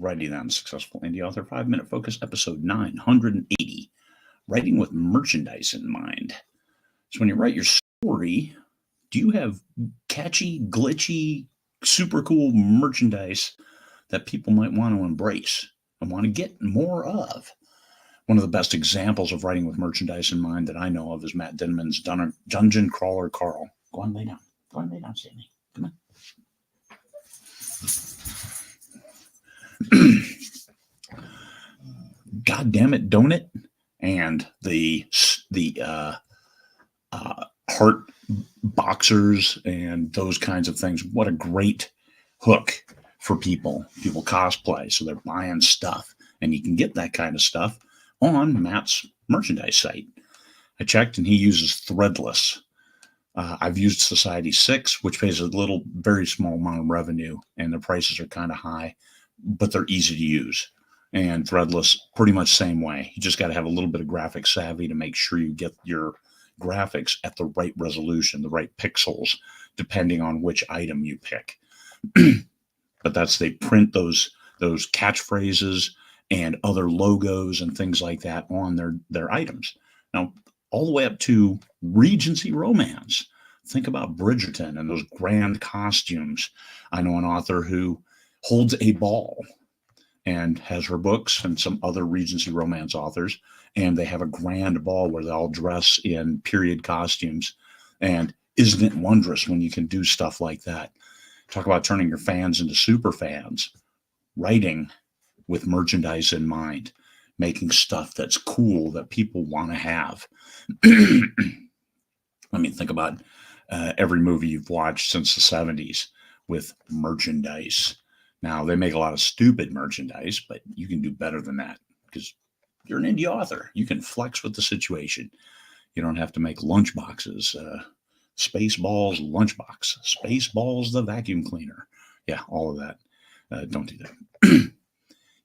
Alrighty then, Successful Indie Author 5-Minute Focus, episode 980, Writing with Merchandise in Mind. So when you write your story, do you have catchy, glitchy, super cool merchandise that people might want to embrace and want to get more of? One of the best examples of writing with merchandise in mind that I know of is Matt Dinman's Dungeon Crawler Carl. Go on, lay down. Go on, lay down, Sammy. Come on. God damn it, don't it? And the heart boxers and those kinds of things. What a great hook for people. People cosplay, so they're buying stuff. And you can get that kind of stuff on Matt's merchandise site. I checked, and he uses Threadless. I've used Society 6, which pays a very small amount of revenue, and the prices are kind of high, but they're easy to use. And Threadless, pretty much same way. You just got to have a little bit of graphic savvy to make sure you get your graphics at the right resolution, the right pixels, depending on which item you pick. But they print those catchphrases and other logos and things like that on their items. Now, all the way up to Regency romance. Think about Bridgerton and those grand costumes. I know an author who holds a ball and has her books and some other Regency romance authors, and they have a grand ball where they all dress in period costumes. And isn't it wondrous when you can do stuff like that? Talk about turning your fans into super fans. Writing with merchandise in mind, making stuff that's cool that people want to have. I mean, think about every movie you've watched since the 70s with merchandise. Now, they make a lot of stupid merchandise, but you can do better than that because you're an indie author. You can flex with the situation. You don't have to make lunch boxes. Spaceballs lunchbox. Spaceballs the vacuum cleaner. Yeah, all of that. Don't do that.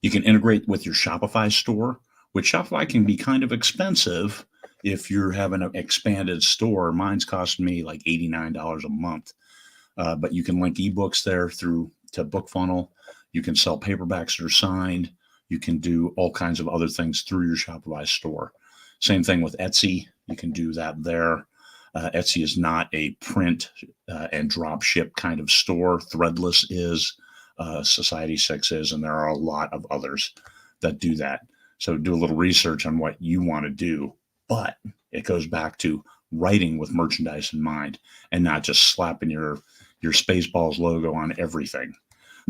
You can integrate with your Shopify store, which Shopify can be kind of expensive if you're having an expanded store. Mine's costing me like $89 a month. But you can link ebooks there to BookFunnel. You can sell paperbacks that are signed. You can do all kinds of other things through your Shopify store. Same thing with Etsy. You can do that there. Etsy is not a print and drop ship kind of store. Threadless is. Society 6 is, and there are a lot of others that do that. So do a little research on what you want to do. But it goes back to writing with merchandise in mind and not just slapping your Spaceballs logo on everything.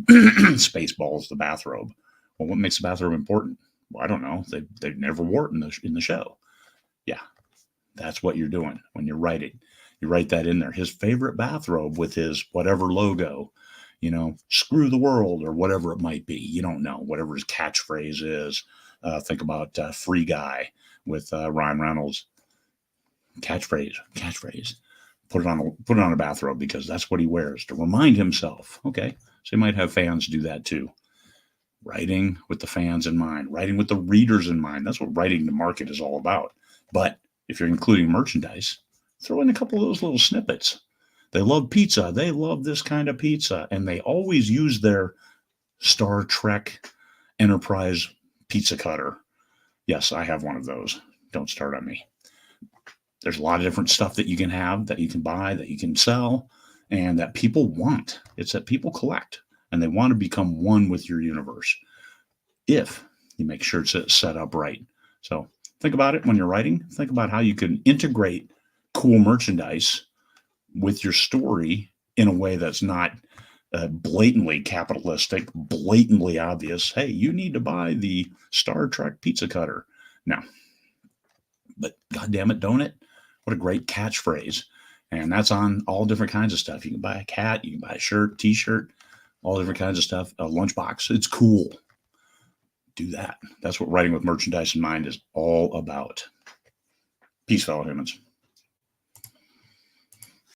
Spaceballs, the bathrobe. Well, what makes the bathrobe important? Well, I don't know. They've never wore it in the show. Yeah, that's what you're doing when you're writing. You write that in there. His favorite bathrobe with his whatever logo, screw the world or whatever it might be. You don't know. Whatever his catchphrase is. Think about Free Guy with Ryan Reynolds. Catchphrase. Put it on a bathrobe because that's what he wears to remind himself. Okay, so you might have fans do that too. Writing with the fans in mind, writing with the readers in mind. That's what writing to market is all about. But if you're including merchandise, throw in a couple of those little snippets. They love pizza. They love this kind of pizza. And they always use their Star Trek Enterprise pizza cutter. Yes, I have one of those. Don't start on me. There's a lot of different stuff that you can have, that you can buy, that you can sell, and that people want. It's that people collect, and they want to become one with your universe if you make sure it's set up right. So think about it when you're writing. Think about how you can integrate cool merchandise with your story in a way that's not blatantly capitalistic, blatantly obvious. Hey, you need to buy the Star Trek pizza cutter. No. But goddamn it, don't it? What a great catchphrase. And that's on all different kinds of stuff. You can buy a cat, you can buy a shirt, t-shirt, all different kinds of stuff. A lunchbox. It's cool. Do that. That's what writing with merchandise in mind is all about. Peace, fellow humans.